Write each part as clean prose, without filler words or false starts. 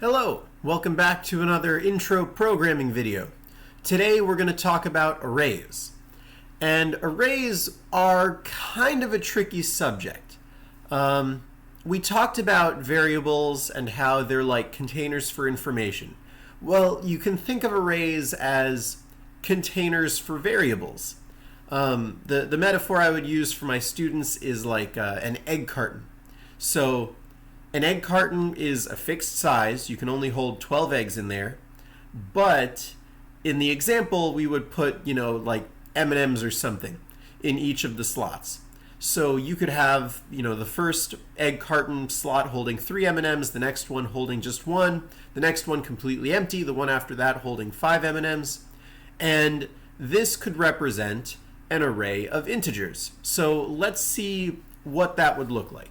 Hello, welcome back to another intro programming video. Today we're going to talk about arrays. And arrays are kind of a tricky subject. We talked about variables and how they're like containers for information. Well, you can think of arrays as containers for variables. The metaphor I would use for my students is like an egg carton. So an egg carton is a fixed size. You can only hold 12 eggs in there. But in the example, we would put, like M&Ms or something in each of the slots. So you could have, the first egg carton slot holding 3 M&Ms, the next one holding just 1, the next one completely empty, the one after that holding 5 M&Ms. And this could represent an array of integers. So let's see what that would look like.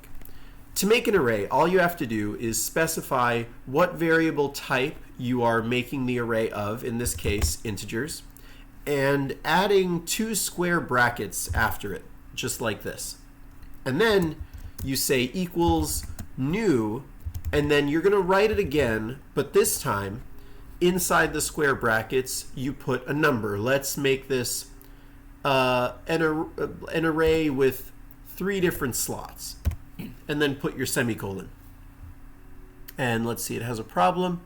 To make an array, all you have to do is specify what variable type you are making the array of, in this case, integers, and adding 2 square brackets after it, just like this. And then you say equals new, and then you're going to write it again, but this time, inside the square brackets, you put a number. Let's make this an array with 3 different slots. And then put your semicolon. And let's see, it has a problem.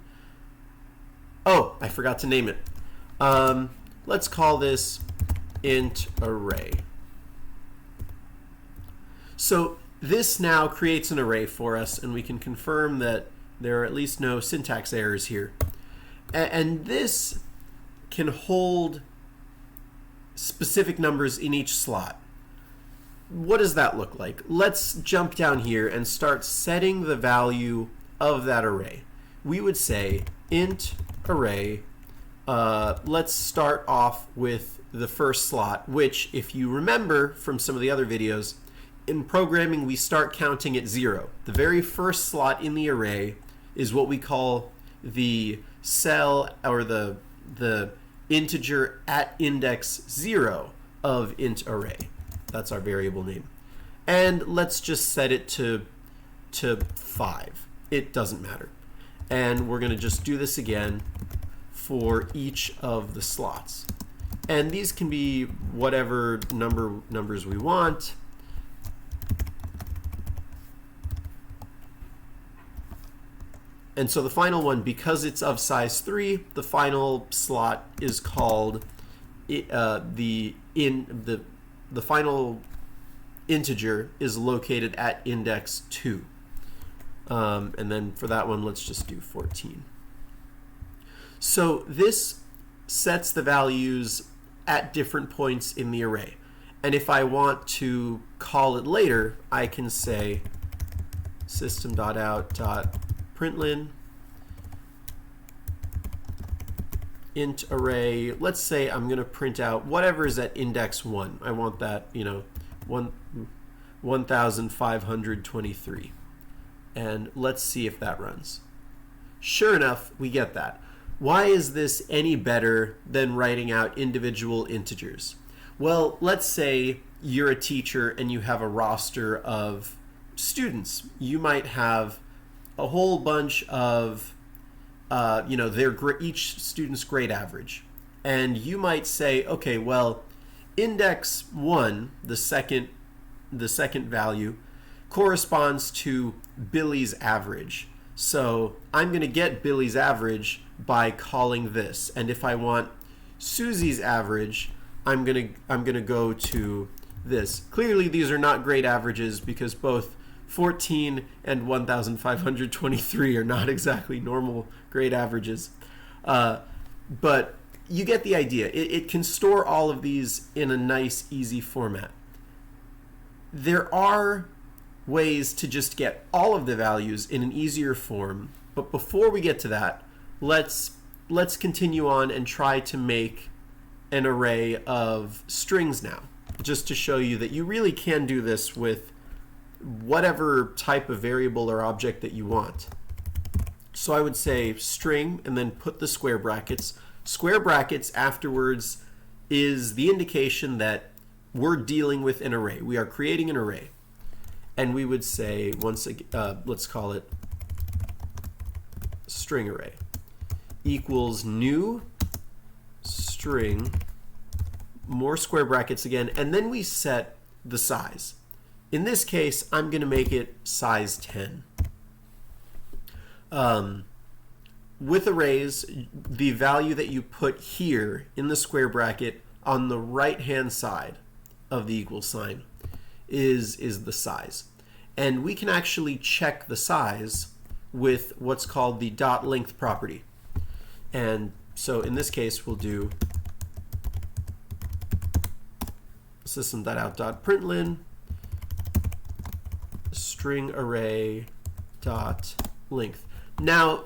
Oh, I forgot to name it. Let's call this int array. So this now creates an array for us, and we can confirm that there are at least no syntax errors here. And this can hold specific numbers in each slot. What does that look like? Let's jump down here and start setting the value of that array. We would say int array. Let's start off with the first slot, which, if you remember from some of the other videos, in programming we start counting at 0. The very first slot in the array is what we call the cell, or the integer at index 0 of int array. That's our variable name. And let's just set it to 5. It doesn't matter. And we're going to just do this again for each of the slots. And these can be whatever numbers we want. And so the final one, because it's of size 3, the final slot is called the final integer is located at index 2. And then for that one, let's just do 14. So this sets the values at different points in the array. And if I want to call it later, I can say system.out.println int array. Let's say I'm going to print out whatever is at index 1. I want that, 1523. And let's see if that runs. Sure enough, we get that. Why is this any better than writing out individual integers? Well, let's say you're a teacher and you have a roster of students. You might have a whole bunch of each student's grade average. And you might say, okay, well, index 1, the second value, corresponds to Billy's average. So I'm going to get Billy's average by calling this. And if I want Susie's average, I'm going to go to this. Clearly, these are not grade averages because both 14 and 1523 are not exactly normal grade averages. But you get the idea. It can store all of these in a nice, easy format. There are ways to just get all of the values in an easier form. But before we get to that, let's continue on and try to make an array of strings now, just to show you that you really can do this with whatever type of variable or object that you want. So I would say string and then put the square brackets. Square brackets afterwards is the indication that we're dealing with an array. We are creating an array. And we would say, once again, let's call it string array equals new string, more square brackets again, and then we set the size. In this case, I'm going to make it size 10. With arrays, the value that you put here in the square bracket on the right-hand side of the equal sign is the size. And we can actually check the size with what's called the dot length property. And so in this case, we'll do system.out.println string array dot length. Now,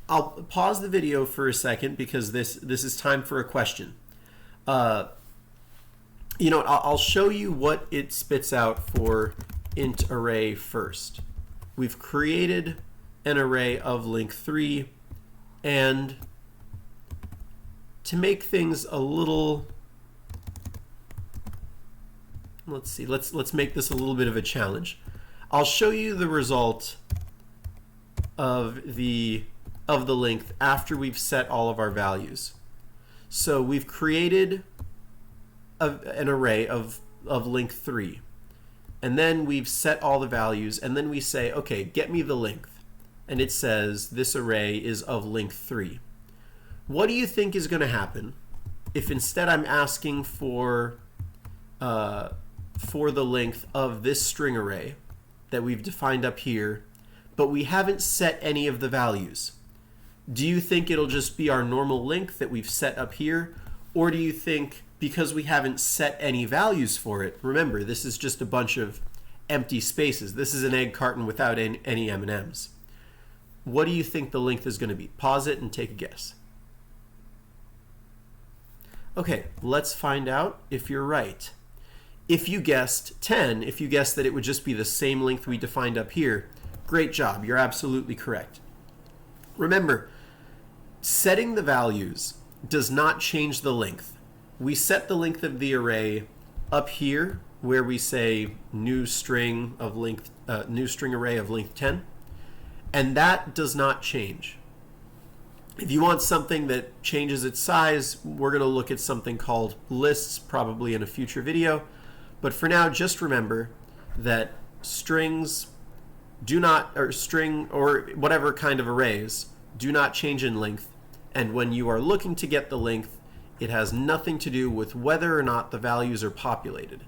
I'll pause the video for a second because this is time for a question. I'll show you what it spits out for int array first. We've created an array of length 3, and to make things a little, let's see, let's make this a little bit of a challenge. I'll show you the result of the length after we've set all of our values. So we've created an array of length 3, and then we've set all the values, and then we say, okay, get me the length, and it says this array is of length 3. What do you think is going to happen if instead I'm asking for the length of this string array that we've defined up here, but we haven't set any of the values? Do you think it'll just be our normal length that we've set up here? Or do you think, because we haven't set any values for it, remember, this is just a bunch of empty spaces. This is an egg carton without any M&Ms. What do you think the length is going to be? Pause it and take a guess. Okay, let's find out if you're right. If you guessed 10, if you guessed that it would just be the same length we defined up here, great job, you're absolutely correct. Remember, setting the values does not change the length. We set the length of the array up here where we say new string array of length 10, and that does not change. If you want something that changes its size, we're going to look at something called lists, probably in a future video. But for now, just remember that strings do not, or string or whatever kind of arrays, do not change in length. And when you are looking to get the length, it has nothing to do with whether or not the values are populated.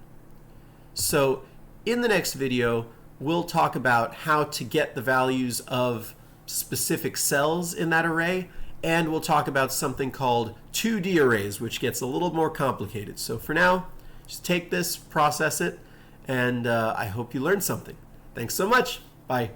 So in the next video, we'll talk about how to get the values of specific cells in that array, and we'll talk about something called 2D arrays, which gets a little more complicated. So for now, just take this, process it, and I hope you learned something. Thanks so much. Bye.